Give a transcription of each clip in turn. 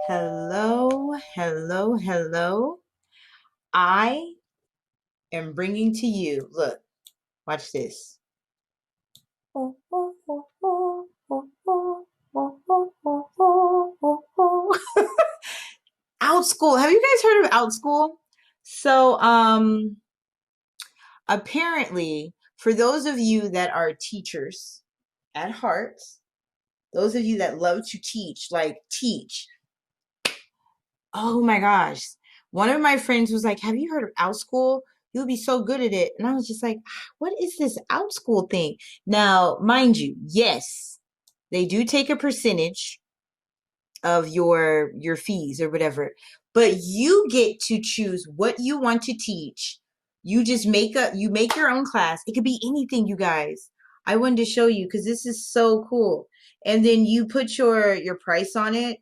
Hello, hello, hello. I am bringing to you, look, watch this. Outschool. Have you guys heard of Outschool? So, apparently, for those of you that are teachers at heart, those of you that love to teach, like teach, oh my gosh. One of my friends was like, have you heard of Outschool? You'll be so good at it. And I was just like, what is this Outschool thing? Now, mind you, yes, they do take a percentage of your fees or whatever, but you get to choose what you want to teach. You just you make your own class. It could be anything, you guys. I wanted to show you because this is so cool. And then you put your price on it.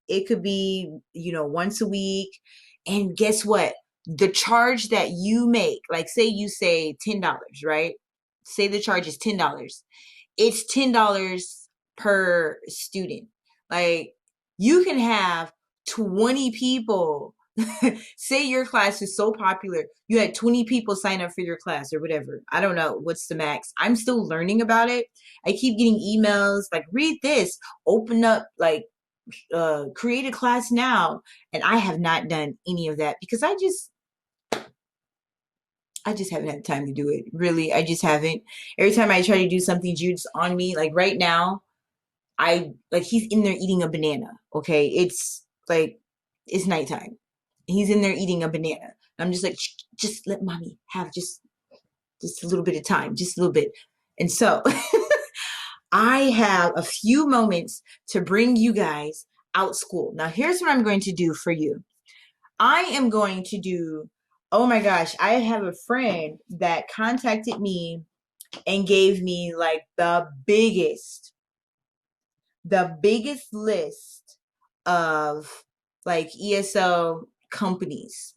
It could be, once a week. And guess what? The charge that you make, like say you say $10, right? Say the charge is $10. It's $10 per student. Like you can have 20 people. Say your class is so popular, you had 20 people sign up for your class or whatever. I don't know what's the max. I'm still learning about it. I keep getting emails like, read this, open up, like create a class now. And I have not done any of that because I just haven't had time to do it. Really, I just haven't. Every time I try to do something, Jude's on me. Like right now, he's in there eating a banana. Okay, it's nighttime. He's in there eating a banana. I'm just like, just let mommy have just a little bit of time, just a little bit. And so I have a few moments to bring you guys Outschool. Now, here's what I'm going to do for you. I am going to do, oh my gosh, I have a friend that contacted me and gave me like the biggest list of like ESL companies,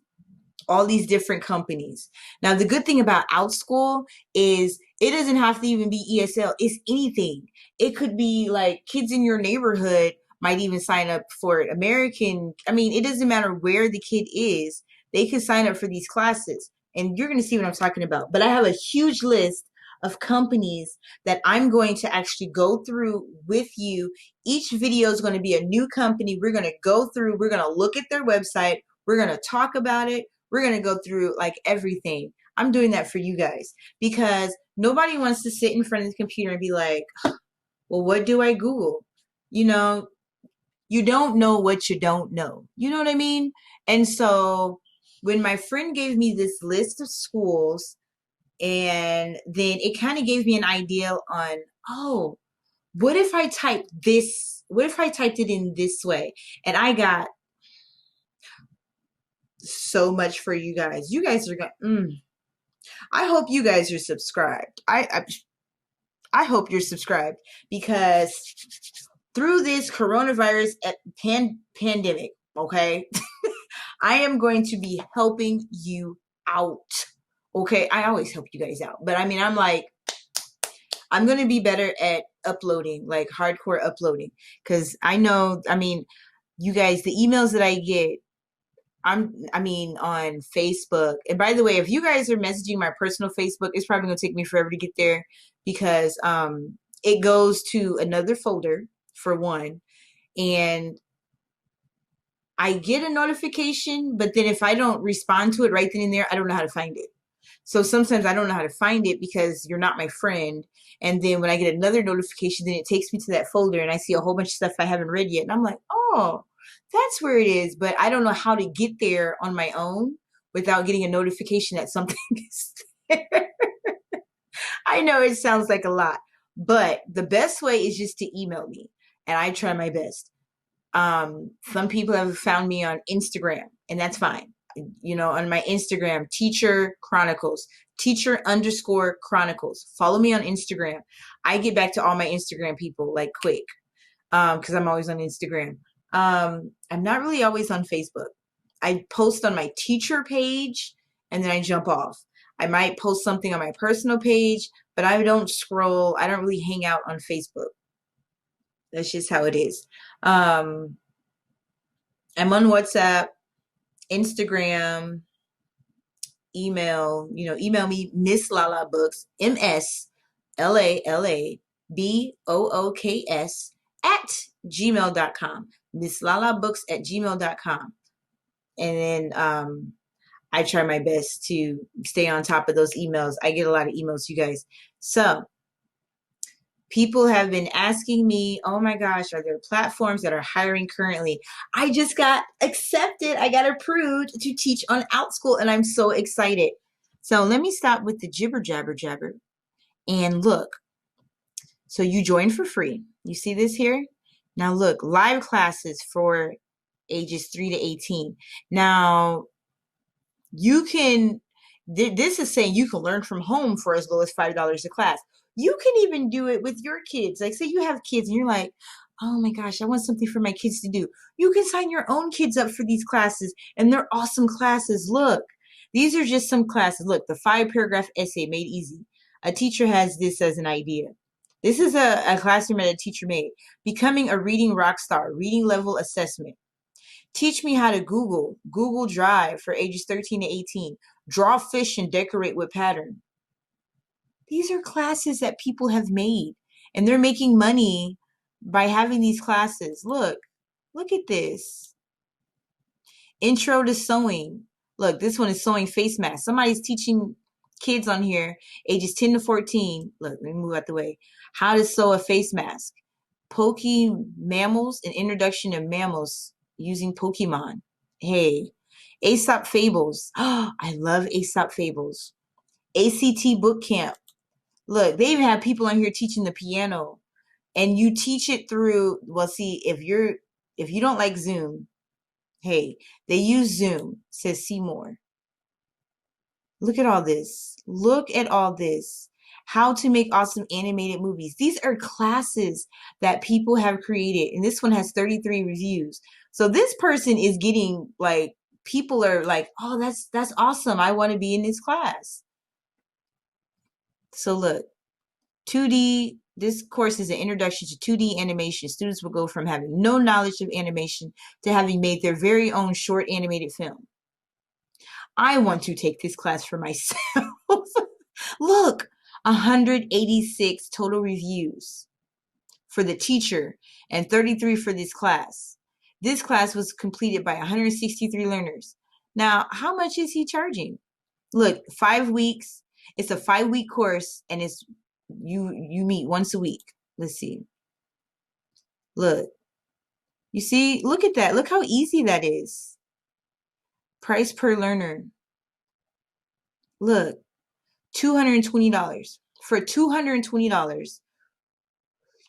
all these different companies. Now, the good thing about Outschool is it doesn't have to even be ESL. It's anything. It could be like kids in your neighborhood might even sign up for it. It doesn't matter where the kid is. They could sign up for these classes. And you're going to see what I'm talking about. But I have a huge list of companies that I'm going to actually go through with you. Each video is going to be a new company. We're going to go through, we're going to look at their website. We're going to talk about it. We're going to go through like everything. I'm doing that for you guys because nobody wants to sit in front of the computer and be like, well, what do I Google? You don't know what you don't know. You know what I mean? And so when my friend gave me this list of schools, and then it kind of gave me an idea on, oh, what if I typed this? What if I typed it in this way? And I got so much for you guys. You guys are going, I hope you guys are subscribed. I hope you're subscribed because through this coronavirus pandemic, okay, I am going to be helping you out. Okay, I always help you guys out, but I'm going to be better at uploading, like hardcore uploading, because I know, you guys, the emails that I get, on Facebook. And by the way, if you guys are messaging my personal Facebook, it's probably going to take me forever to get there because it goes to another folder for one. And I get a notification, but then if I don't respond to it right then and there, I don't know how to find it. So sometimes I don't know how to find it because you're not my friend. And then when I get another notification, then it takes me to that folder and I see a whole bunch of stuff I haven't read yet. And I'm like, oh, that's where it is. But I don't know how to get there on my own without getting a notification that something is there. I know it sounds like a lot, but the best way is just to email me and I try my best. Some people have found me on Instagram and that's fine. On my Instagram, teacher _chronicles. Follow me on Instagram. I get back to all my Instagram people like quick. Cause I'm always on Instagram. I'm not really always on Facebook. I post on my teacher page and then I jump off. I might post something on my personal page, but I don't scroll. I don't really hang out on Facebook. That's just how it is. I'm on WhatsApp, Instagram, email, email me Mslalabooks, MSLALABOOKS @gmail.com. Mslalabooks@gmail.com. And then I try my best to stay on top of those emails. I get a lot of emails, you guys. So people have been asking me, oh my gosh, are there platforms that are hiring currently? I just got accepted. I got approved to teach on Outschool, and I'm so excited. So let me stop with the jibber jabber jabber and look. So you join for free. You see this here? Now look, live classes for ages 3 to 18. Now you can, this is saying you can learn from home for as low as $5 a class. You can even do it with your kids. Like say you have kids and you're like, oh my gosh, I want something for my kids to do. You can sign your own kids up for these classes, and they're awesome classes. Look, these are just some classes. Look, the 5-paragraph essay made easy. A teacher has this as an idea. This is a classroom that a teacher made. Becoming a reading rock star, reading level assessment. Teach me how to Google Drive for ages 13 to 18. Draw fish and decorate with pattern. These are classes that people have made, and they're making money by having these classes. Look at this. Intro to sewing. Look, this one is sewing face masks. Somebody's teaching kids on here, ages 10 to 14. Look, let me move out the way. How to sew a face mask. Poke mammals, an introduction to mammals using Pokemon. Hey, Aesop Fables. Oh, I love Aesop Fables. ACT Boot Camp. Look, they even have people on here teaching the piano, and you teach it through, well, see, if you don't like Zoom, hey, they use Zoom. It says see more. Look at all this. Look at all this. How to make awesome animated movies. These are classes that people have created, and this one has 33 reviews. So this person is getting, like, people are like, oh, that's awesome. I want to be in this class. So look, 2D, this course is an introduction to 2D animation. Students will go from having no knowledge of animation to having made their very own short animated film. I want to take this class for myself. Look, 186 total reviews for the teacher and 33 for this class. This class was completed by 163 learners. Now, how much is he charging? Look, 5 weeks. It's a 5-week course, and it's you meet once a week. Let's see. Look. You see? Look at that. Look how easy that is. Price per learner. Look. $220. For $220,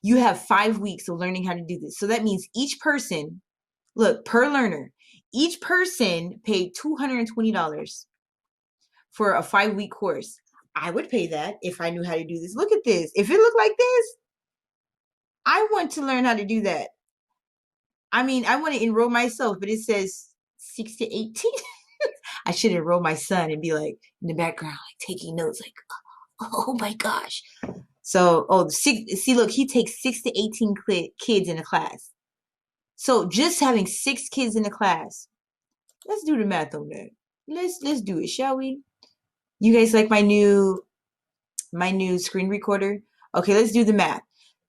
you have 5 weeks of learning how to do this. So that means each person, look, per learner, each person paid $220 for a 5-week course. I would pay that if I knew how to do this. Look at this. If it looked like this, I want to learn how to do that. I mean, I want to enroll myself, but it says 6 to 18. I should enroll my son and be like in the background, like taking notes, like, oh my gosh. So, see, look, he takes 6 to 18 kids in a class. So just having 6 kids in a class, let's do the math on that. Let's do it, shall we? You guys like my new screen recorder? Okay, let's do the math.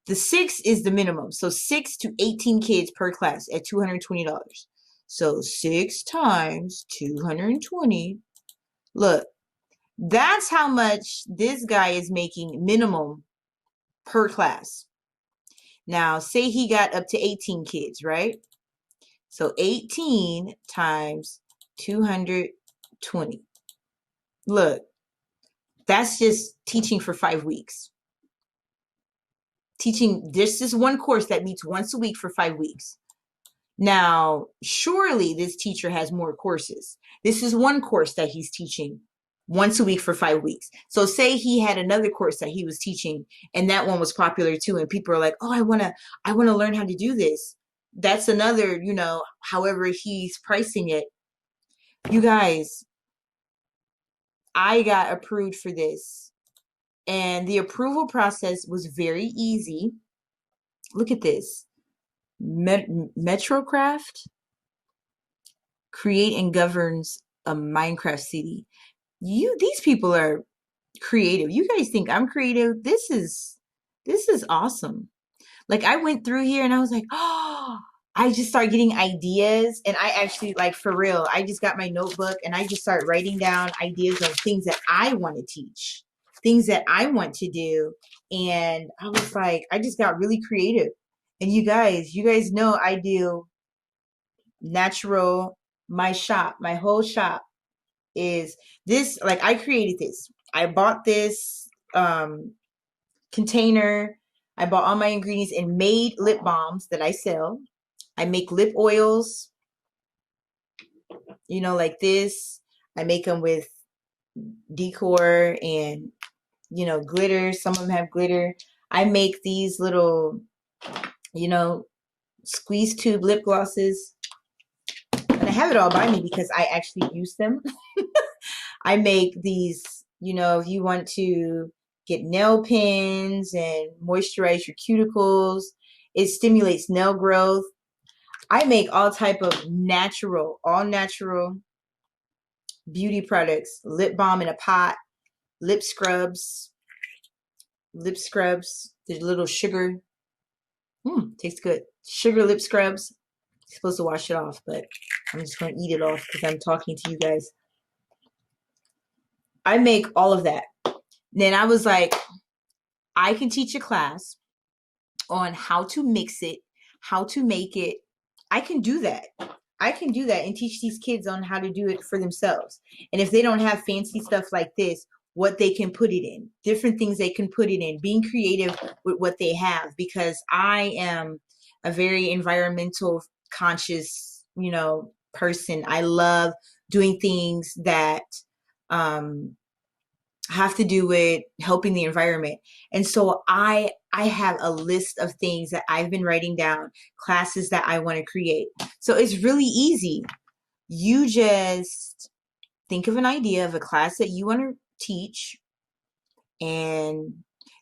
The 6 is the minimum. So 6 to 18 kids per class at $220. So 6 times 220. Look, that's how much this guy is making minimum per class. Now, say he got up to 18 kids, right? So 18 times 220. Look, that's just teaching for 5 weeks. Teaching, this is one course that meets once a week for 5 weeks. Now, surely this teacher has more courses. This is one course that he's teaching once a week for 5 weeks. So say he had another course that he was teaching, and that one was popular too, and people are like, oh, I want to learn how to do this. That's another, however he's pricing it. You guys, I got approved for this, and the approval process was very easy. Look at this. Metrocraft. create and governs a Minecraft city. These people are creative. You guys think I'm creative? This is awesome. Like I went through here and I was like, oh, I just started getting ideas. And I actually, like, for real, I just got my notebook and I just started writing down ideas of things that I want to teach, things that I want to do. And I was like, I just got really creative. And you guys know I do natural. My whole shop is this. Like, I created this. I bought this container. I bought all my ingredients and made lip balms that I sell. I make lip oils, like this. I make them with decor and, glitter. Some of them have glitter. I make these little, squeeze tube lip glosses. And I have it all by me because I actually use them. I make these, if you want to get nail pins and moisturize your cuticles. It stimulates nail growth. I make all type of all natural beauty products. Lip balm in a pot, lip scrubs. There's a little sugar. Tastes good. Sugar lip scrubs. You're supposed to wash it off, but I'm just going to eat it off because I'm talking to you guys. I make all of that. Then I was like, I can teach a class on how to mix it, how to make it. I can do that. And teach these kids on how to do it for themselves. And if they don't have fancy stuff like this, what they can put it in, different things they can put it in, being creative with what they have, because I am a very environmental conscious, person. I love doing things that have to do with helping the environment. And so I have a list of things that I've been writing down, classes that I want to create. So it's really easy. You just think of an idea of a class that you want to teach, and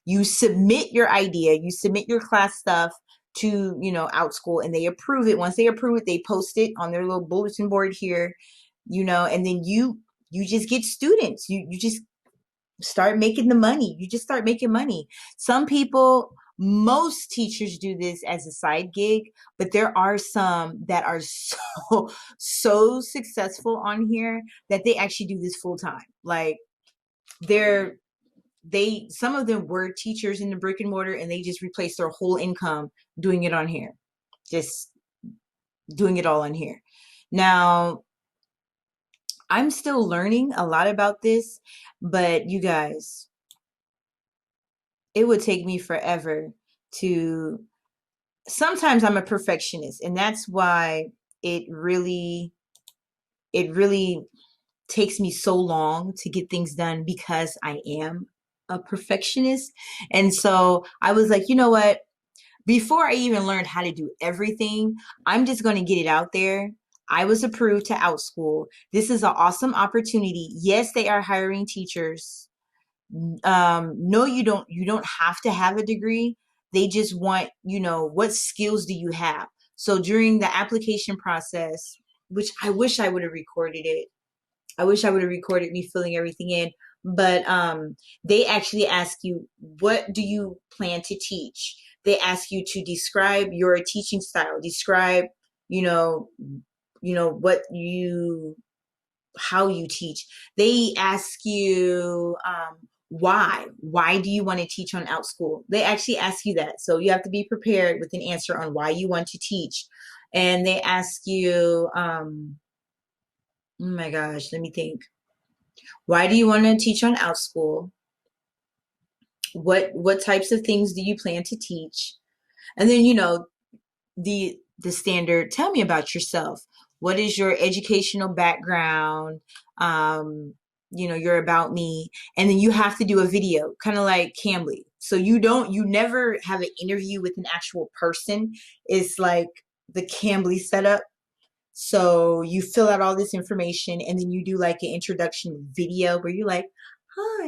you submit your idea, you submit your class stuff to, Outschool, and they approve it. Once they approve it, they post it on their little bulletin board here, and then you just get students. You just start making the money. You just start making money. Most teachers do this as a side gig, but there are some that are so successful on here that they actually do this full time. Like some of them were teachers in the brick and mortar, and they just replaced their whole income doing it on here, just doing it all on here. Now, I'm still learning a lot about this, but you guys, it would take me forever to. Sometimes I'm a perfectionist, and that's why it really takes me so long to get things done, because I am a perfectionist. And so I was like, you know what? Before I even learned how to do everything, I'm just going to get it out there. I was approved to Outschool. This is an awesome opportunity. Yes, they are hiring teachers. No, you don't have to have a degree. They just want, what skills do you have? So during the application process, which I wish I would have recorded it. I wish I would have recorded me filling everything in. But they actually ask you, what do you plan to teach? They ask you to describe your teaching style, describe, how you teach. They ask you, why do you want to teach on Outschool? They actually ask you that. So you have to be prepared with an answer on why you want to teach. And they ask you, oh my gosh, let me think. Why do you want to teach on Outschool? What types of things do you plan to teach? And then, the standard, tell me about yourself. What is your educational background? Your about me. And then you have to do a video, kind of like Cambly. So you never have an interview with an actual person. It's like the Cambly setup. So you fill out all this information, and then you do like an introduction video where you're like, hi,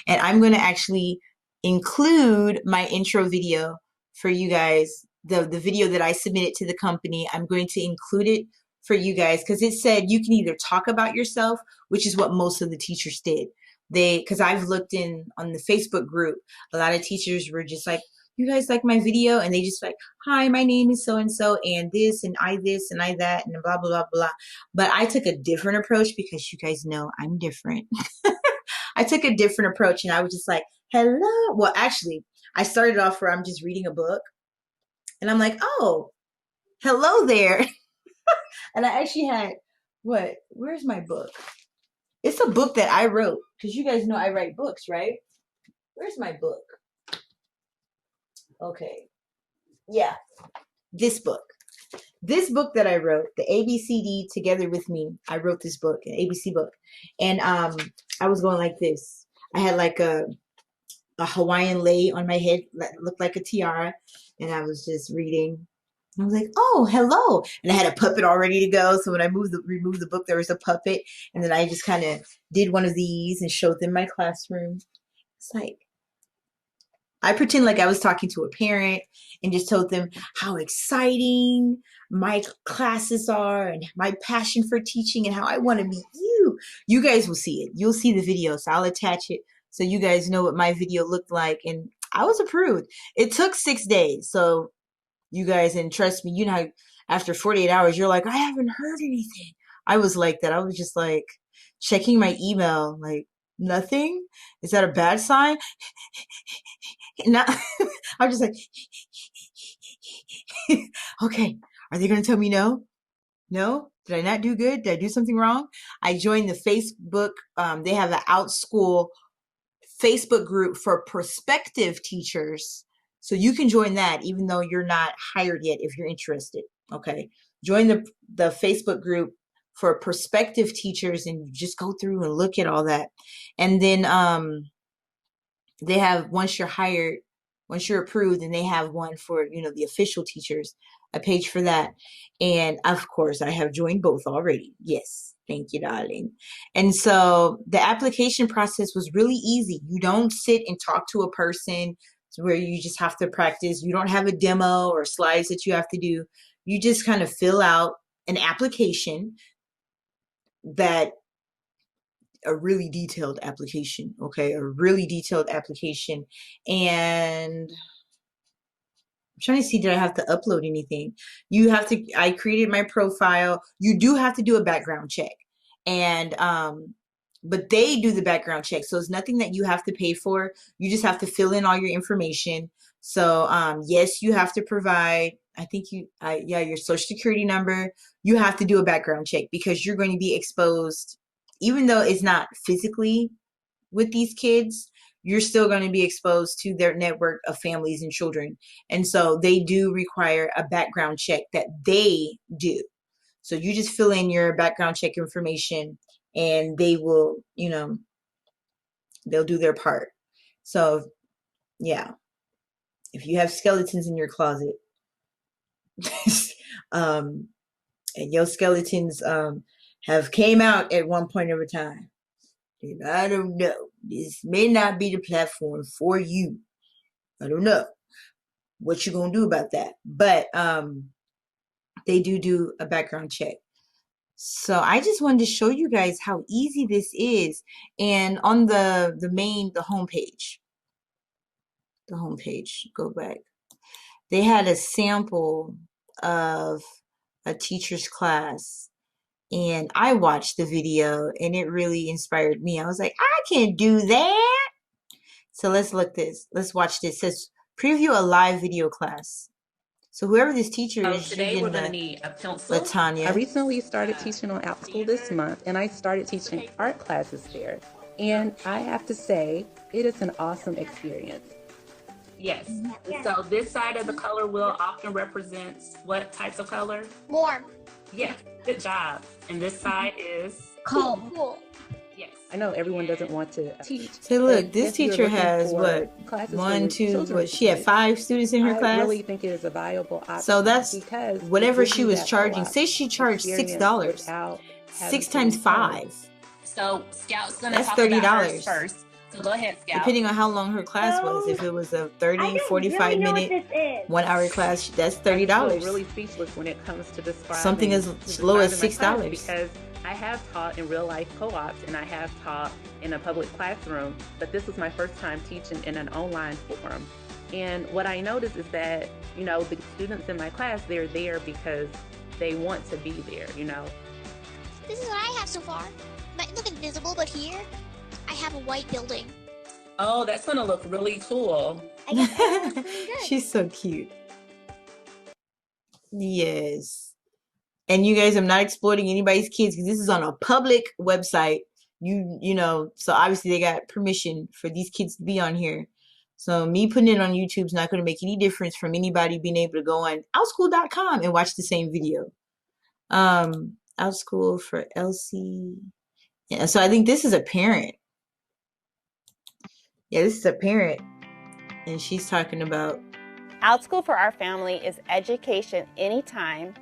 and I'm going to actually include my intro video for you guys the video that I submitted to the company. I'm going to include it for you guys because it said you can either talk about yourself, which is what most of the teachers did. Because I've looked in on the Facebook group, a lot of teachers were just like, you guys like my video? And they just like, hi, my name is so-and-so and this and I this and I that and blah, blah, blah, blah. But I took a different approach because you guys know I'm different. I took a different approach and I was just like, hello. Well, actually, I started off where I'm just reading a book and I'm like, oh, hello there. And I actually had, where's my book? It's a book that I wrote because you guys know I write books, right? Where's my book? Okay. Yeah, this book. This book that I wrote, the ABCD Together With Me, I wrote this book, an ABC book. And I was going like this. I had like a Hawaiian lei on my head that looked like a tiara. And I was just reading. I was like, oh, hello. And I had a puppet all ready to go. So when I removed the book, there was a puppet. And then I just kind of did one of these and showed them my classroom. It's like, I pretend like I was talking to a parent and just told them how exciting my classes are and my passion for teaching and how I want to meet you. You guys will see it. You'll see the video. So I'll attach it so you guys know what my video looked like. And I was approved. It took 6 days. So you guys, and trust me, you know, after 48 hours, you're like, I haven't heard anything. I was like that. I was just like checking my email, like, nothing? Is that a bad sign? Now, I'm just like, okay, are they going to tell me no? No? Did I not do good? Did I do something wrong? I joined the Facebook. They have an Outschool Facebook group for prospective teachers. So you can join that even though you're not hired yet if you're interested. Okay. Join the Facebook group for prospective teachers and just go through and look at all that. And then they have, once you're hired, once you're approved, and they have one for, you know, the official teachers, a page for that. And of course, I have joined both already. Yes. Thank you, darling. And so the application process was really easy. You don't sit and talk to a person where you just have to practice. You don't have a demo or slides that you have to do. You just kind of fill out an application a really detailed application, okay? A really detailed application. And I'm trying to see, did I have to upload anything? I created my profile. You do have to do a background check. And, but they do the background check. So it's nothing that you have to pay for. You just have to fill in all your information. So, yes, you have to provide, I think your social security number. You have to do a background check because you're going to be exposed, even though it's not physically with these kids, you're still going to be exposed to their network of families and children. And so they do require a background check that they do. So you just fill in your background check information and they will, you know, they'll do their part. So yeah, if you have skeletons in your closet, and your skeletons have came out at one point of a time, and I don't know, this may not be the platform for you. I don't know what you're gonna do about that, but they do a background check. So I just wanted to show you guys how easy this is. And on the homepage, go back, they had a sample of a teacher's class. And I watched the video and it really inspired me. I was like, I can do that. So let's watch this. It says preview a live video class. So whoever this teacher is, today we're going to need a pencil. LaTanya. I recently started teaching on Outschool this month, and I started teaching art classes there. And I have to say, it is an awesome experience. Yes. So this side of the color wheel often represents what types of color? Warm. Yes. Good job. And this side is Cool. Yes. I know everyone doesn't want to teach. So look, this teacher has she had 5 students in her class. I really think it is a valuable option. So that's because whatever she was charging. Say she charged $6. 6 times 5. So Scout's gonna that's talk $30 about hers first. So go ahead, Scout. Depending on how long her class was. If it was a 30, 45 minute, 1 hour class, that's $30. I'm really speechless when it comes to describing something as low as $6. Because I have taught in real life co-ops and I have taught in a public classroom, but this was my first time teaching in an online forum. And what I noticed is that, you know, the students in my class, they're there because they want to be there, you know. This is what I have so far. Might look invisible, but here I have a white building. Oh, that's gonna look really cool. I guess that looks really good. She's so cute. Yes. And you guys, I'm not exploiting anybody's kids because this is on a public website. You know, so obviously they got permission for these kids to be on here. So me putting it on YouTube is not going to make any difference from anybody being able to go on outschool.com and watch the same video. Outschool for Elsie. Yeah, so I think this is a parent. Yeah, this is a parent. And she's talking about Outschool for our family is education anytime,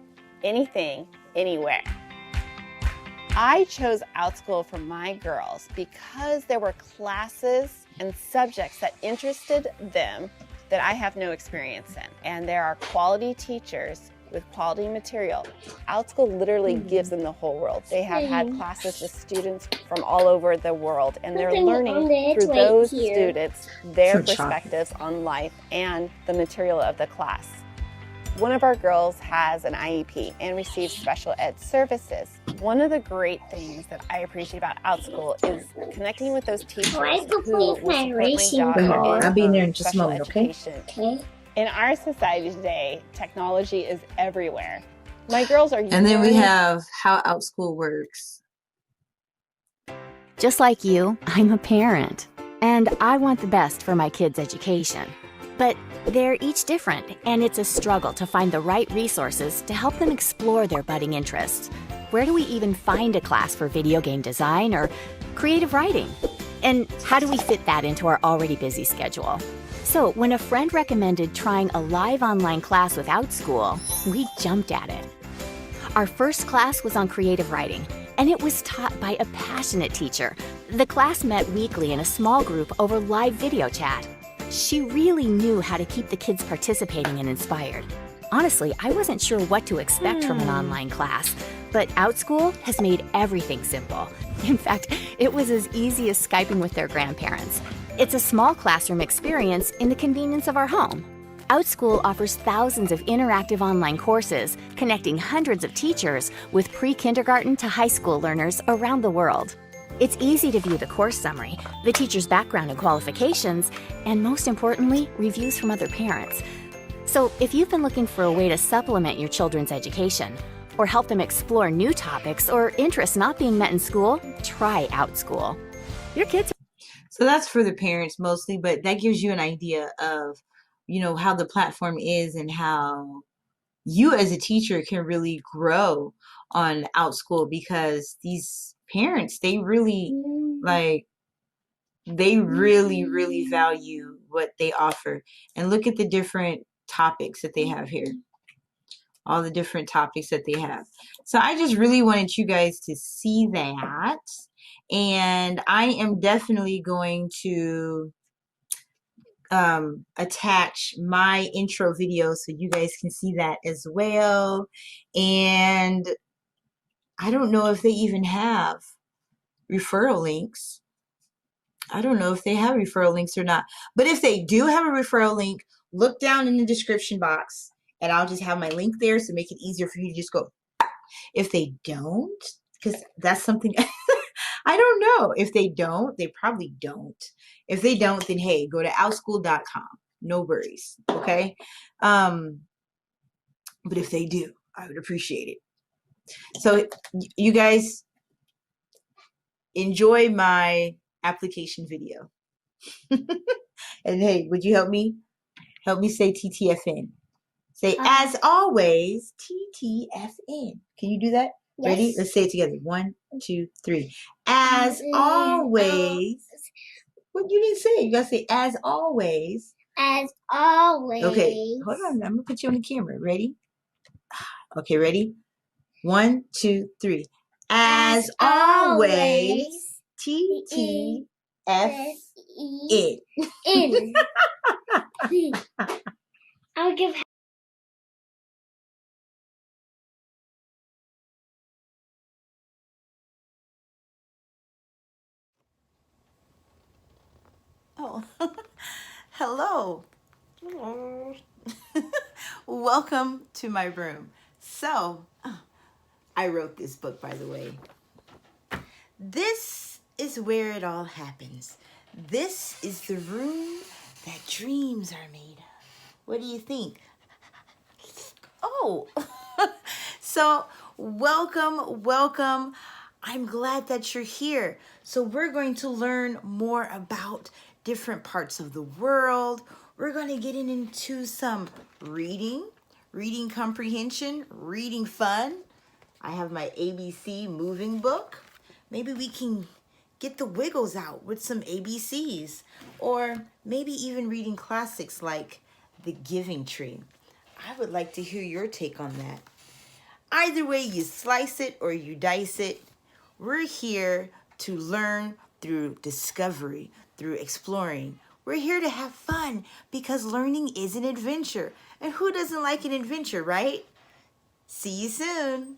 anything, anywhere. I chose Outschool for my girls because there were classes and subjects that interested them that I have no experience in. And there are quality teachers with quality material. Outschool literally gives them the whole world. They have had classes with students from all over the world, and they're learning through those students their perspectives on life and the material of the class. One of our girls has an IEP and receives special ed services. One of the great things that I appreciate about Outschool is connecting with those teachers who will support my daughter I'll be in there in in just a moment, okay? In our society today, technology is everywhere. My girls are And then we have how Outschool works. Just like you, I'm a parent, and I want the best for my kids' education. But they're each different, and it's a struggle to find the right resources to help them explore their budding interests. Where do we even find a class for video game design or creative writing? And how do we fit that into our already busy schedule? So when a friend recommended trying a live online class with Outschool, we jumped at it. Our first class was on creative writing, and it was taught by a passionate teacher. The class met weekly in a small group over live video chat. She really knew how to keep the kids participating and inspired. Honestly, I wasn't sure what to expect from an online class, but Outschool has made everything simple. In fact, it was as easy as Skyping with their grandparents. It's a small classroom experience in the convenience of our home. Outschool offers thousands of interactive online courses, connecting hundreds of teachers with pre-kindergarten to high school learners around the world. It's easy to view the course summary, the teacher's background and qualifications, and most importantly, reviews from other parents. So if you've been looking for a way to supplement your children's education, or help them explore new topics or interests not being met in school, try Outschool. Your kids. So that's for the parents mostly, but that gives you an idea of, you know, how the platform is and how you as a teacher can really grow on Outschool, because these parents, they really really value what they offer. And look at the different topics that they have here. All the different topics that they have. So I just really wanted you guys to see that. And I am definitely going to attach my intro video so you guys can see that as well. And I don't know if they even have referral links. I don't know if they have referral links or not. But if they do have a referral link, look down in the description box and I'll just have my link there to make it easier for you to just go. If they don't, because that's something I don't know. If they don't, they probably don't. If they don't, then hey, go to outschool.com. No worries. Okay. But if they do, I would appreciate it. So you guys enjoy my application video. And hey, would you help me? Help me say TTFN. Say, as always, TTFN. Can you do that? Yes. Ready? Let's say it together. 1, 2, 3. As always. What you didn't say? You got to say, as always. As always. Okay, hold on. I'm going to put you on the camera. Ready? Okay, ready? 1, 2, 3. As always, TTFN. It. In. I'll give. Oh, hello. Welcome to my room. So, I wrote this book, by the way. This is where it all happens. This is the room that dreams are made of. What do you think? Oh, so welcome. I'm glad that you're here. So we're going to learn more about different parts of the world. We're going to get into some reading comprehension, reading fun. I have my ABC moving book. Maybe we can get the wiggles out with some ABCs, or maybe even reading classics like The Giving Tree. I would like to hear your take on that. Either way you slice it or you dice it, we're here to learn through discovery, through exploring. We're here to have fun because learning is an adventure. And who doesn't like an adventure, right? See you soon.